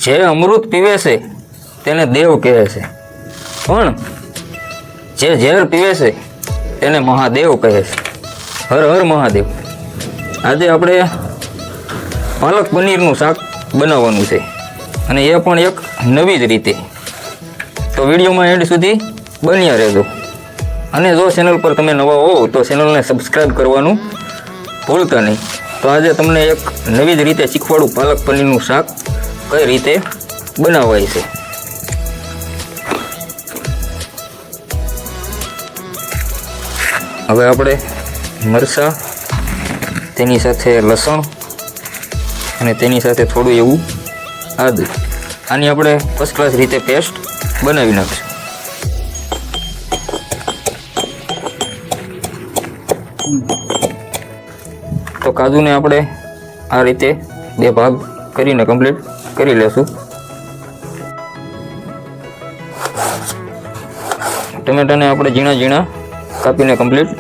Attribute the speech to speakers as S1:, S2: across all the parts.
S1: જે અમૃત પીવે છે તેને દેવ કહે છે, પણ જે ઝેર પીવે છે તેને મહાદેવ કહે છે. હર હર મહાદેવ. આજે આપણે પાલક પનીરનું શાક બનાવવાનું છે, અને એ પણ એક નવી જ રીતે. તો વિડીયોમાં એન્ડ સુધી બન્યા રહેજો. અને જો ચેનલ પર તમે નવા હો તો ચેનલને સબસ્ક્રાઈબ કરવાનું ભૂલતા નહીં. તો આજે તમને એક નવી જ રીતે શીખવાડું પાલક પનીરનું શાક કઈ રીતે બનાવાય છે. હવે આપણે મરચાં, તેની સાથે લસણ અને તેની સાથે થોડું એવું આદું, આની આપણે ફર્સ્ટ ક્લાસ રીતે પેસ્ટ બનાવી નાખીશું. તો કાજુને આપણે આ રીતે બે ભાગ કરીને કમ્પ્લીટ કરી લેશું. ટમેટાને આપણે ઝીણા ઝીણા કાપીને કમ્પ્લીટ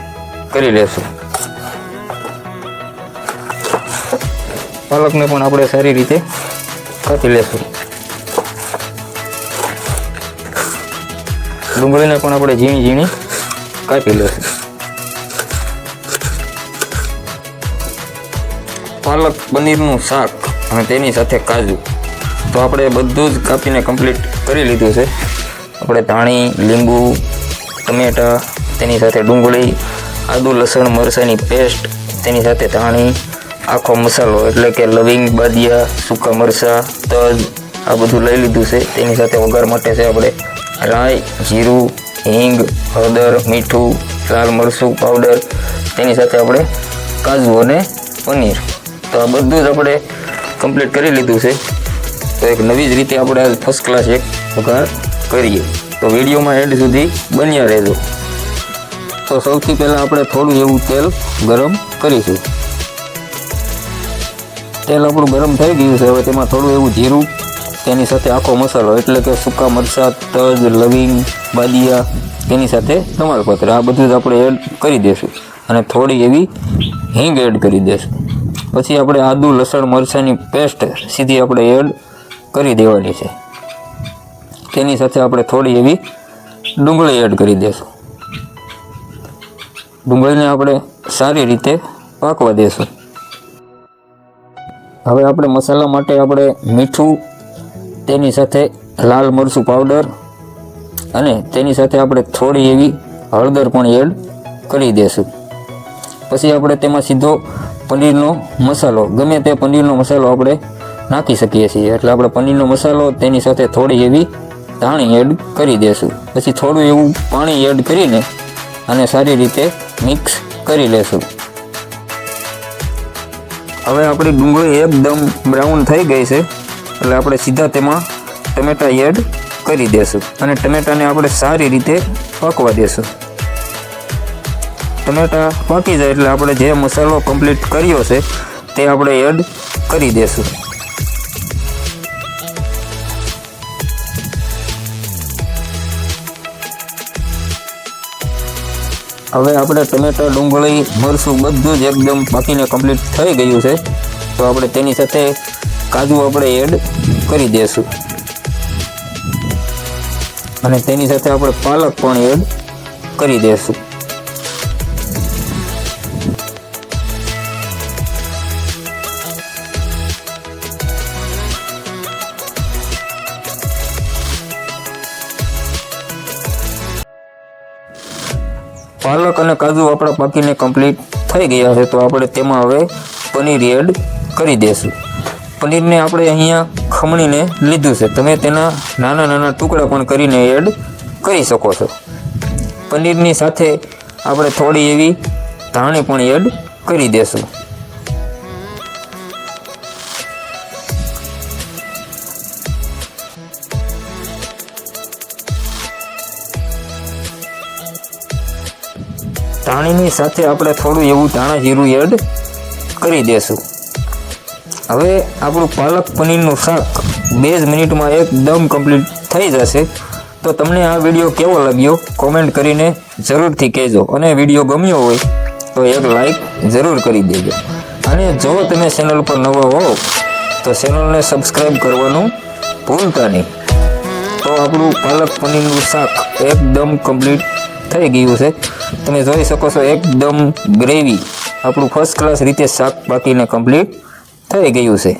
S1: કરી લેશું. પાલકને પણ આપણે સારી રીતે કાપી લેશું. ડુંગળીને પણ આપણે ઝીણી ઝીણી કાપી લેશું. પાલક પનીરનું શાક અને તેની સાથે કાજુ તો આપણે બધું જ કાપીને કમ્પ્લીટ કરી લીધું છે. આપણે ધાણી, લીંબુ, ટમેટાં, તેની સાથે ડુંગળી, આદુ, લસણ, મરચાંની પેસ્ટ, તેની સાથે ધાણી, આખો મસાલો એટલે કે લવિંગ, બાદિયા, સૂકા મરચાં, તજ, આ બધું લઈ લીધું છે. તેની સાથે વઘાર માટે છે આપણે રાઈ, જીરું, હિંગ, હળદર, મીઠું, લાલ મરચું પાવડર, તેની સાથે આપણે કાજુ અને પનીર. તો આ બધું જ આપણે કમ્પ્લીટ કરી લીધું છે. તો એક નવી જ રીતે આપણે ફર્સ્ટ ક્લાસ એક વઘાર કરીએ. તો વિડીયોમાં એન્ડ સુધી બન્યા રહેજો. તો સૌથી પહેલાં આપણે થોડું એવું તેલ ગરમ કરીશું. તેલ આપણું ગરમ થઈ ગયું છે. હવે તેમાં થોડું એવું જીરું, તેની સાથે આખો મસાલો એટલે કે સૂકા મરચાં, તજ, લવિંગ, બાદિયા, તેની સાથે તમાલપત્ર, આ બધું જ આપણે એડ કરી દઈશું. અને થોડી એવી હિંગ એડ કરી દઈશું. પછી આપણે આદુ, લસણ, મરચાંની પેસ્ટ સીધી આપણે એડ કરી દેવાની છે. તેની સાથે આપણે થોડી એવી ડુંગળી એડ કરી દઈશું. ડુંગળીને આપણે સારી રીતે પાકવા દઈશું. હવે આપણે મસાલા માટે આપણે મીઠું, તેની સાથે લાલ મરચું પાવડર અને તેની સાથે આપણે થોડી એવી હળદર પણ એડ કરી દઈશું. પછી આપણે તેમાં સીધો પનીરનો મસાલો, ગમે તે પનીરનો મસાલો આપણે નાખી શકીએ છીએ. એટલે આપણે પનીરનો મસાલો, તેની સાથે થોડી એવી ધાણી એડ કરી દઈશું. પછી થોડું એવું પાણી એડ કરીને અને સારી રીતે મિક્સ કરી લેશું. હવે આપણી ડુંગળી એકદમ બ્રાઉન થઈ ગઈ છે, એટલે આપણે સીધા તેમાં ટમેટાં એડ કરી દઈશું અને ટમેટાને આપણે સારી રીતે પાકવા દઈશું. ટમેટાં પાકી જાય એટલે આપણે જે મસાલો કમ્પ્લીટ કર્યો છે તે આપણે એડ કરી દઈશું. હવે આપણે ટમેટાં, ડુંગળી, મરચું બધું જ એકદમ પાકીને કમ્પ્લીટ થઈ ગયું છે. તો આપણે તેની સાથે કાજુ આપણે એડ કરી દઈશું અને તેની સાથે આપણે પાલક પણ એડ કરી દઈશું. પાલક અને કાજુ આપણા પાકીને કમ્પ્લીટ થઈ ગયા છે. તો આપણે તેમાં હવે પનીર એડ કરી દઈશું. પનીરને આપણે અહીંયા ખમણીને લીધું છે. તમે તેના નાના નાના ટુકડા પણ કરીને એડ કરી શકો છો. પનીરની સાથે આપણે થોડી એવી ધાણી પણ એડ કરી દઈશું. ધાણીની સાથે આપણે થોડું એવું ધાણા જીરું એડ કરી દઈશું. હવે આપણું પાલક પનીરનું શાક 2 જ મિનિટમાં એકદમ કમ્પ્લીટ થઈ જશે. તો તમને આ વિડીયો કેવો લાગ્યો કોમેન્ટ કરીને જરૂરથી કહેજો. અને વિડીયો ગમ્યો હોય તો એક લાઈક જરૂર કરી દેજો. અને જો તમે ચેનલ પર નવા હો તો ચેનલને સબસ્ક્રાઈબ કરવાનું ભૂલતા નહીં. તો આપણું પાલક પનીરનું શાક એકદમ કમ્પ્લીટ થઈ ગયું છે. તમે જોઈ શકો છો એકદમ ગ્રેવી આપણું ફર્સ્ટ ક્લાસ રીતે શાક પાકીને કમ્પ્લીટ થઈ ગયું છે.